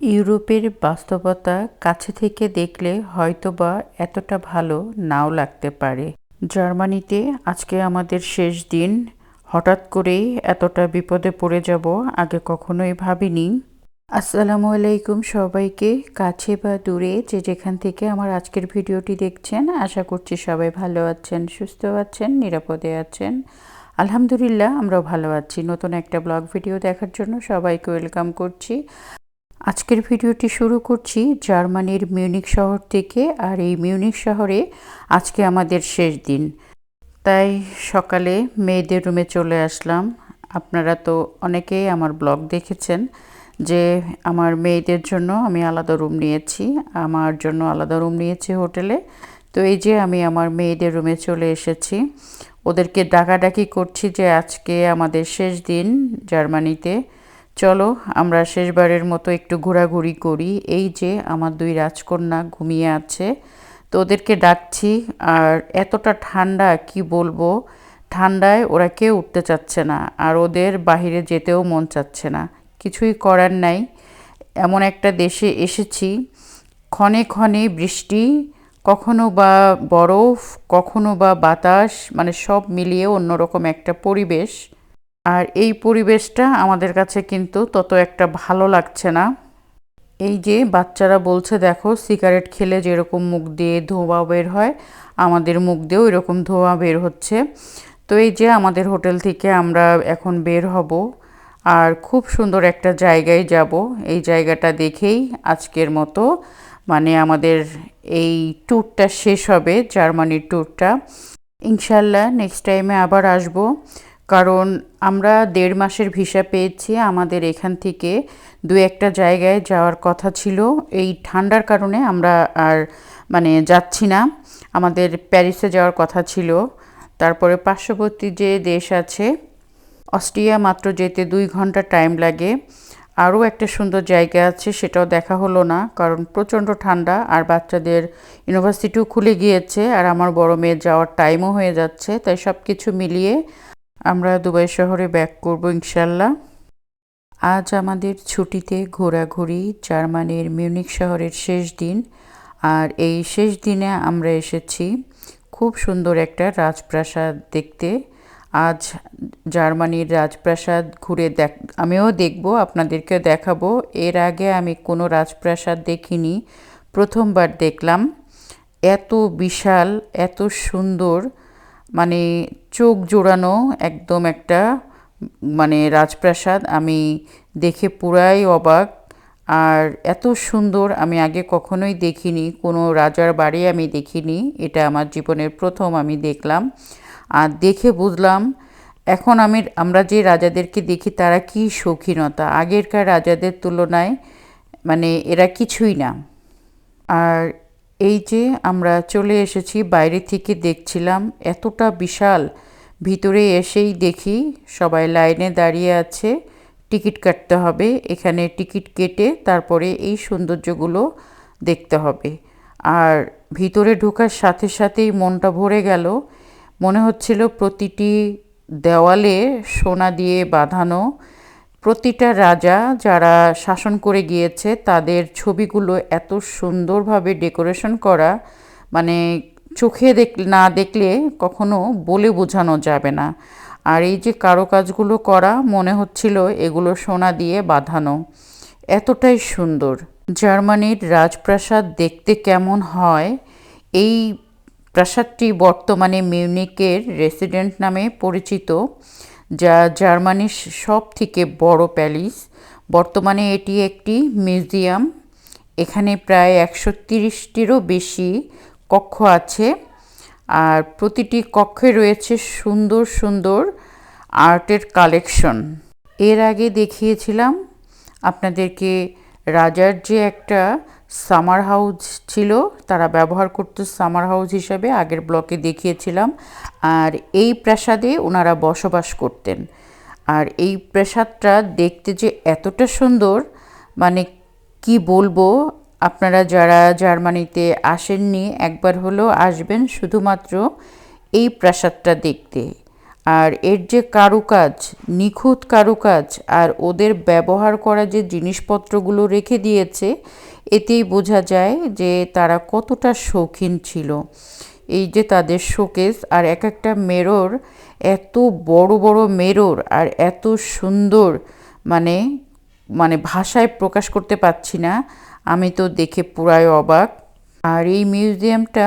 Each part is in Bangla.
ইউরোপের বাস্তবতা কাছে থেকে দেখলে হয়তোবা এতটা ভালো নাও লাগতে পারে। জার্মানিতে আজকে আমাদের শেষ দিন। হঠাৎ করেই এতটা বিপদে পড়ে যাব আগে কখনোই ভাবিনি। আসসালামু আলাইকুম সবাইকে, কাছে বা দূরে যে যেখান থেকে আমার আজকের ভিডিওটি দেখছেন, আশা করছি সবাই ভালো আছেন, সুস্থ আছেন, নিরাপদে আছেন। আলহামদুলিল্লাহ, আমরাও ভালো আছি। নতুন একটা ব্লগ ভিডিও দেখার জন্য সবাইকে ওয়েলকাম করছি। আজকের ভিডিওটি শুরু করছি জার্মানির মিউনিখ শহর থেকে। আর এই মিউনিখ শহরে আজকে আমাদের শেষ দিন, তাই সকালে মেয়েদের রুমে চলে আসলাম। আপনারা তো অনেকেই আমার ব্লগ দেখেছেন যে আমার মেয়েদের জন্য আমি আলাদা রুম নিয়েছি, আমার জন্য আলাদা রুম নিয়েছি হোটেলে। তো এই যে আমি আমার মেয়েদের রুমে চলে এসেছি, ওদেরকে ডাকাডাকি করছি যে আজকে আমাদের শেষ দিন জার্মানিতে, চলো আমরা শেষবারের মতো একটু ঘোরাঘুরি করি। এই যে আমার দুই রাজকন্যা ঘুমিয়ে আছে, তো ওদেরকে ডাকছি। আর এতটা ঠান্ডা কি বলবো, ঠান্ডায় ওরা কেউ উঠতে চাচ্ছে না, আর ওদের বাহিরে যেতেও মন চাচ্ছে না। কিছুই করার নাই, এমন একটা দেশে এসেছি ক্ষণে ক্ষণে বৃষ্টি, কখনো বা বরফ, কখনো বা বাতাস, মানে সব মিলিয়ে অন্যরকম একটা পরিবেশ। আর এই পরিবেশটা আমাদের কাছে কিন্তু তত একটা ভালো লাগছে না। এই যে বাচ্চারা বলছে দেখো, সিগারেট খেলে যেরকম মুখ দিয়ে ধোঁয়া বের হয়, আমাদের মুখ দিয়েও এরকম ধোঁয়া বের হচ্ছে। তো এই যে আমাদের হোটেল থেকে আমরা এখন বের হব, আর খুব সুন্দর একটা জায়গায় যাব। এই জায়গাটা দেখেই আজকের মতো মানে আমাদের এই ট্যুরটা শেষ হবে, জার্মানির ট্যুরটা। ইনশাল্লাহ নেক্সট টাইমে আবার আসব, কারণ আমরা 1.5 মাসের ভিসা পেয়েছি। আমাদের এখান থেকে দু একটা জায়গায় যাওয়ার কথা ছিল, এই ঠান্ডার কারণে আমরা আর মানে যাচ্ছি না। আমাদের প্যারিসে যাওয়ার কথা ছিল, তারপরে পার্শ্ববর্তী যে দেশ আছে অস্ট্রিয়া, মাত্র যেতে 2 ঘন্টা টাইম লাগে। আরও একটা সুন্দর জায়গা আছে, সেটাও দেখা হলো না কারণ প্রচণ্ড ঠান্ডা, আর বাচ্চাদের ইউনিভার্সিটিও খুলে গিয়েছে, আর আমার বড় মেয়ের যাওয়ার টাইমও হয়ে যাচ্ছে। তাই সব কিছু মিলিয়ে আমরা দুবাই শহরে ব্যাক করব ইনশাল্লাহ। আজ আমাদের ছুটিতে ঘোরাঘুরি, জার্মানির মিউনিখ শহরের শেষ দিন। আর এই শেষ দিনে আমরা এসেছি খুব সুন্দর একটা রাজপ্রাসাদ দেখতে। আজ জার্মানির রাজপ্রাসাদ ঘুরে আমিও দেখব, আপনাদেরকে দেখাবো। এর আগে আমি কোনো রাজপ্রাসাদ দেখিনি, প্রথমবার দেখলাম। এত বিশাল, এত সুন্দর, মানে চোখ জোড়ানো একদম একটা মানে রাজপ্রাসাদ। আমি দেখে পুরাই অবাক। আর এত সুন্দর আমি আগে কখনোই দেখিনি, কোনো রাজার বাড়ি আমি দেখিনি, এটা আমার জীবনের প্রথম আমি দেখলাম। আর দেখে বুঝলাম এখন আমরা যে রাজাদেরকে দেখি তারা কি শৌখিনতা, আগেরকার রাজাদের তুলনায় মানে এরা কিছুই না। আর এই যে আমরা চলে এসেছি, বাইরে থেকে দেখছিলাম এতটা বিশাল, ভিতরে এসেই দেখি সবাই লাইনে দাঁড়িয়ে আছে, টিকিট কাটতে হবে। এখানে টিকিট কেটে তারপরে এই সৌন্দর্যগুলো দেখতে হবে। আর ভিতরে ঢোকার সাথে সাথেই মনটা ভরে গেল, মনে হচ্ছিল প্রতিটি দেওয়ালে সোনা দিয়ে বাঁধানো। প্রতিটা রাজা যারা শাসন করে গিয়েছে তাদের ছবিগুলো এত সুন্দরভাবে ডেকোরেশন করা, মানে চোখে না দেখলে কখনো বলে বোঝানো যাবে না। আর এই যে কারুকাজগুলো করা, মনে হচ্ছিল এগুলো সোনা দিয়ে বাঁধানো, এতটাই সুন্দর। জার্মানির রাজপ্রাসাদ দেখতে কেমন হয়, এই প্রাসাদটি বর্তমানে মিউনিকের রেসিডেন্ট নামে পরিচিত, যা জার্মানির সব থেকে বড় প্যালেস। বর্তমানে এটি একটি মিউজিয়াম। এখানে প্রায় 130টিরও বেশি কক্ষ আছে, আর প্রতিটি কক্ষে রয়েছে সুন্দর সুন্দর আর্টের কালেকশন। এর আগে দেখিয়েছিলাম আপনাদেরকে রাজার যে একটা সামার হাউস ছিল, তারা ব্যবহার করতো সামার হাউস হিসাবে, আগের ব্লকে দেখিয়েছিলাম। আর এই প্রাসাদে ওনারা বসবাস করতেন। আর এই প্রাসাদটা দেখতে যে এতটা সুন্দর, মানে কি বলবো, আপনারা যারা জার্মানিতে আসেননি একবার হলেও আসবেন শুধুমাত্র এই প্রাসাদটা দেখতে। আর এর যে কারুকাজ, নিখুঁত কারুকাজ, আর ওদের ব্যবহার করা যে জিনিসপত্রগুলো রেখে দিয়েছে, এতেই বোঝা যায় যে তারা কতটা শৌখিন ছিল। এই যে তাদের শোকেস, আর এক একটা মিরর, এত বড় বড় মিরর আর এত সুন্দর, মানে মানে ভাষায় প্রকাশ করতে পারছি না। আমি তো দেখে পুরাই অবাক। আর এই মিউজিয়ামটা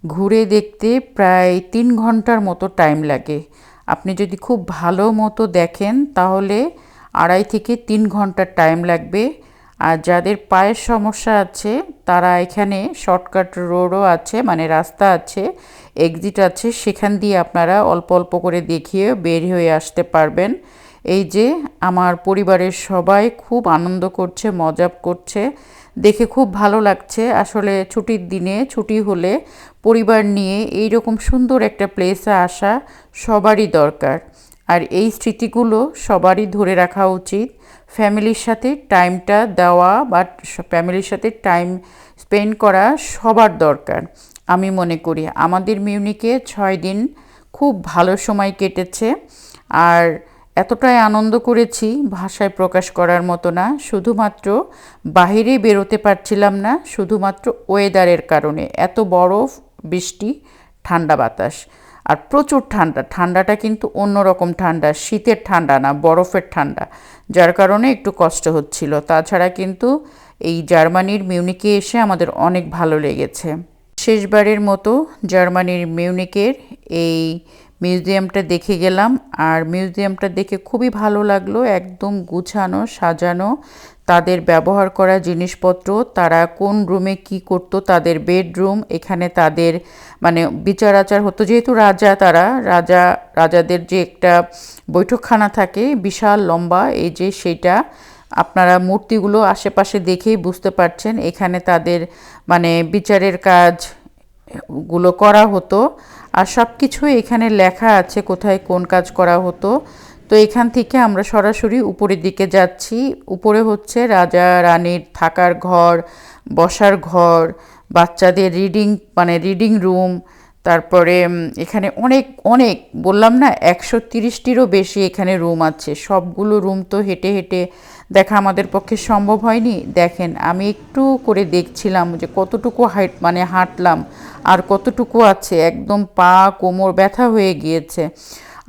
ঘুরে দেখতে প্রায় 3 ঘন্টার মতো টাইম লাগে। আপনি যদি খুব ভালো মতো দেখেন তাহলে 2.5 থেকে 3 ঘন্টার টাইম লাগবে। আর যাদের পায়ের সমস্যা আছে তারা এখানে শর্টকাট রোডও আছে, মানে রাস্তা আছে, এক্সিট আছে, সেখান দিয়ে আপনারা অল্প অল্প করে দেখিয়ে বের হয়ে আসতে পারবেন। এই যে আমার পরিবারের সবাই খুব আনন্দ করছে, মজা করছে, দেখে খুব ভালো লাগছে। আসলে ছুটির দিনে, ছুটি হলে পরিবার নিয়ে এই রকম সুন্দর একটা প্লেসে আসা সবারই দরকার। আর এই স্মৃতিগুলো সবারই ধরে রাখা উচিত। ফ্যামিলির সাথে টাইমটা দেওয়া বা ফ্যামিলির সাথে টাইম স্পেন্ড করা সবার দরকার। আমি মনে করি আমাদের মিউনিকে 6 দিন খুব ভালো সময় কেটেছে। আর এতটাই আনন্দ করেছি ভাষায় প্রকাশ করার মতো না। শুধুমাত্র বাহিরে বেরোতে পারছিলাম না, শুধুমাত্র ওয়েদারের কারণে। এত বরফ, বৃষ্টি, ঠান্ডা বাতাস, আর প্রচুর ঠান্ডা। ঠান্ডাটা কিন্তু অন্যরকম ঠান্ডা, শীতের ঠান্ডা না, বরফের ঠান্ডা, যার কারণে একটু কষ্ট হচ্ছিল। তাছাড়া কিন্তু এই জার্মানির মিউনিকে এসে আমাদের অনেক ভালো লেগেছে। শেষবারের মতো জার্মানির মিউনিকের এই মিউজিয়ামটা দেখে গেলাম। আর মিউজিয়ামটা দেখে খুবই ভালো লাগলো, একদম গুছানো সাজানো। তাদের ব্যবহার করা জিনিসপত্র, তারা কোন রুমে কি করতো, তাদের বেডরুম, এখানে তাদের মানে বিচার আচার হতো, যেহেতু রাজা, তারা রাজাদের যে একটা বৈঠকখানা থাকে বিশাল লম্বা, এই যে সেইটা আপনারা মূর্তিগুলো আশেপাশে দেখেই বুঝতে পারছেন। এখানে তাদের মানে বিচারের কাজ গুলো করা হতো। আর সব কিছুই এখানে লেখা আছে কোথায় কোন কাজ করা হতো। তো এখান থেকে আমরা সরাসরি উপরের দিকে যাচ্ছি। উপরে হচ্ছে রাজা রানীর থাকার ঘর, বসার ঘর, বাচ্চাদের রিডিং রুম। তারপরে এখানে অনেক অনেক বললাম না, 130টিরও বেশি এখানে রুম আছে। সবগুলো রুম তো হেঁটে হেঁটে দেখা আমাদের পক্ষে সম্ভব হয়নি। দেখেন, আমি একটু করে দেখছিলাম যে কতটুকু হাঁটলাম আর কতটুকু আছে, একদম পা কোমর ব্যথা হয়ে গিয়েছে।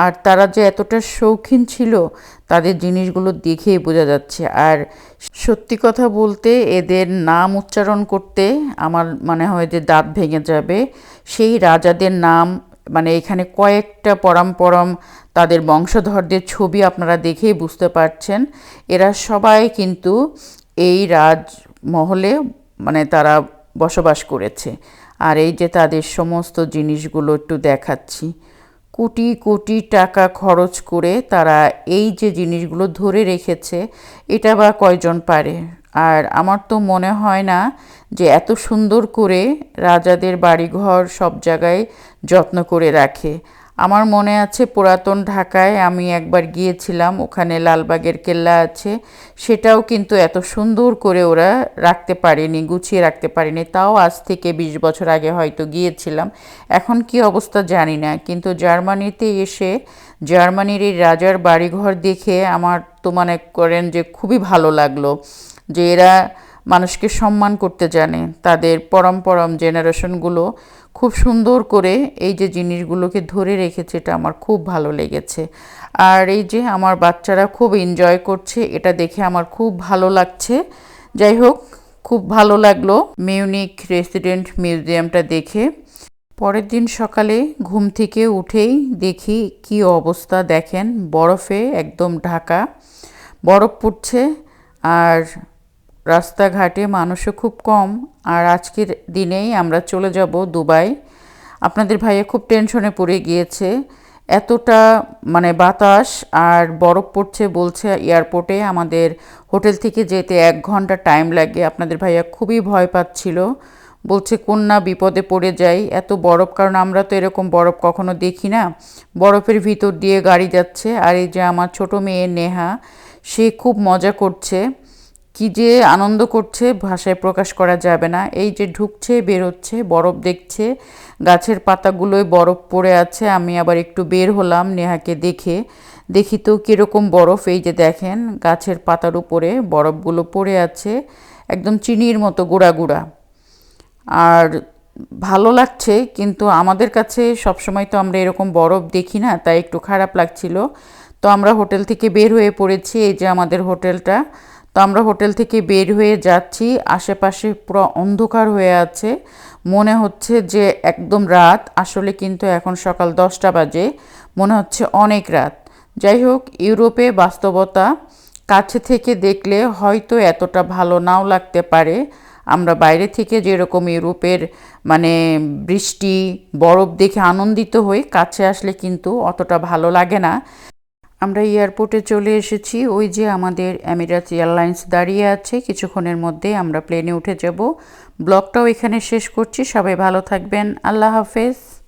আর তারা যে এতটা শৌখিন ছিল তাদের জিনিসগুলো দেখেই বোঝা যাচ্ছে। আর সত্যি কথা বলতে এদের নাম উচ্চারণ করতে আমার মনে হয় যে দাঁত ভেঙে যাবে। সেই রাজাদের নাম, মানে এখানে কয়েকটা পরম্পরম তাদের বংশধরদের ছবি আপনারা দেখেই বুঝতে পারছেন। এরা সবাই কিন্তু এই রাজমহলে মানে তারা বসবাস করেছে। আর এই যে তাদের সমস্ত জিনিসগুলো একটু দেখাচ্ছি, কোটি কোটি টাকা খরচ করে তারা এই যে জিনিসগুলো ধরে রেখেছে, এটা বা কয়জন পারে। আর আমার তো মনে হয় না যে এত সুন্দর করে রাজাদের বাড়িঘর সব জায়গায় যত্ন করে রাখে। আমার মনে আছে পুরাতন ঢাকায় আমি একবার গিয়েছিলাম, ওখানে লালবাগের কেল্লা আছে, সেটাও কিন্তু এত সুন্দর করে ওরা রাখতে পারেনি, গুছিয়ে রাখতে পারেনি। তাও আজ থেকে 20 বছর আগে হয়তো গিয়েছিলাম, এখন কি অবস্থা জানি না। কিন্তু জার্মানিতে এসে জার্মানির এই রাজার বাড়িঘর দেখে আমার তো মনে করেন যে খুবই ভালো লাগলো যে এরা মানুষকে সম্মান করতে জানে। তাদের পরম জেনারেশনগুলো খুব সুন্দর করে এই যে জিনিসগুলোকে ধরে রেখেছে, এটা আমার খুব ভালো লেগেছে। আর এই যে আমার বাচ্চারা খুব এনজয় করছে, এটা দেখে আমার খুব ভালো লাগছে। যাই হোক, খুব ভালো লাগলো মিউনিক রেসিডেন্ট মিউজিয়ামটা দেখে। পরের দিন সকালে ঘুম থেকে উঠেই দেখি কি অবস্থা, দেখেন বরফে একদম ঢাকা, বরফ পড়ছে। আর রাস্তাঘাটে মানুষও খুব কম। আর আজকের দিনেই আমরা চলে যাব দুবাই। আপনাদের ভাইয়া খুব টেনশনে পড়ে গিয়েছে, এতটা মানে বাতাস আর বরফ পড়ছে, বলছে এয়ারপোর্টে আমাদের হোটেল থেকে যেতে 1 ঘন্টা টাইম লাগে। আপনাদের ভাইয়া খুবই ভয় পাচ্ছিল, বলছে কোন না বিপদে পড়ে যাই, এত বরফ, কারণ আমরা তো এরকম বরফ কখনো দেখি না। বরফের ভিতর দিয়ে গাড়ি যাচ্ছে। আর এই যে আমার ছোট মেয়ে নেহা, সে খুব মজা করছে, কি যে আনন্দ করছে ভাষায় প্রকাশ করা যাবে না। এই যে ঢুকছে বেরোচ্ছে বরফ দেখছে, গাছের পাতাগুলোয় বরফ পড়ে আছে। আমি আবার একটু বের হলাম নেহাকে দেখে, দেখি তো কীরকম বরফ। এই যে দেখেন গাছের পাতার উপরে বরফগুলো পড়ে আছে, একদম চিনির মতো গুঁড়া গুঁড়া। আর ভালো লাগছে, কিন্তু আমাদের কাছে সবসময় তো আমরা এরকম বরফ দেখি না, তাই একটু খারাপ লাগছিল। তো আমরা হোটেল থেকে বের হয়ে পড়েছি, এই যে আমাদের হোটেলটা। তো আমরা হোটেল থেকে বের হয়ে যাচ্ছি, আশেপাশে পুরো অন্ধকার হয়ে আছে, মনে হচ্ছে যে একদম রাত, আসলে কিন্তু এখন সকাল 10টা বাজে, মনে হচ্ছে অনেক রাত। যাই হোক, ইউরোপে বাস্তবতা কাছে থেকে দেখলে হয়তো এতটা ভালো নাও লাগতে পারে। আমরা বাইরে থেকে যেরকম ইউরোপের মানে বৃষ্টি বরফ দেখে আনন্দিত হই, কাছে আসলে কিন্তু অতটা ভালো লাগে না। আমরা এয়ারপোর্টে চলে এসেছি, ওই যে আমাদের এমিরেটস এয়ারলাইন্স দাঁড়িয়ে আছে, কিছুক্ষণের মধ্যেই আমরা প্লেনে উঠে যাব। ব্লগটাও এখানে শেষ করছি, সবাই ভালো থাকবেন, আল্লাহ হাফেজ।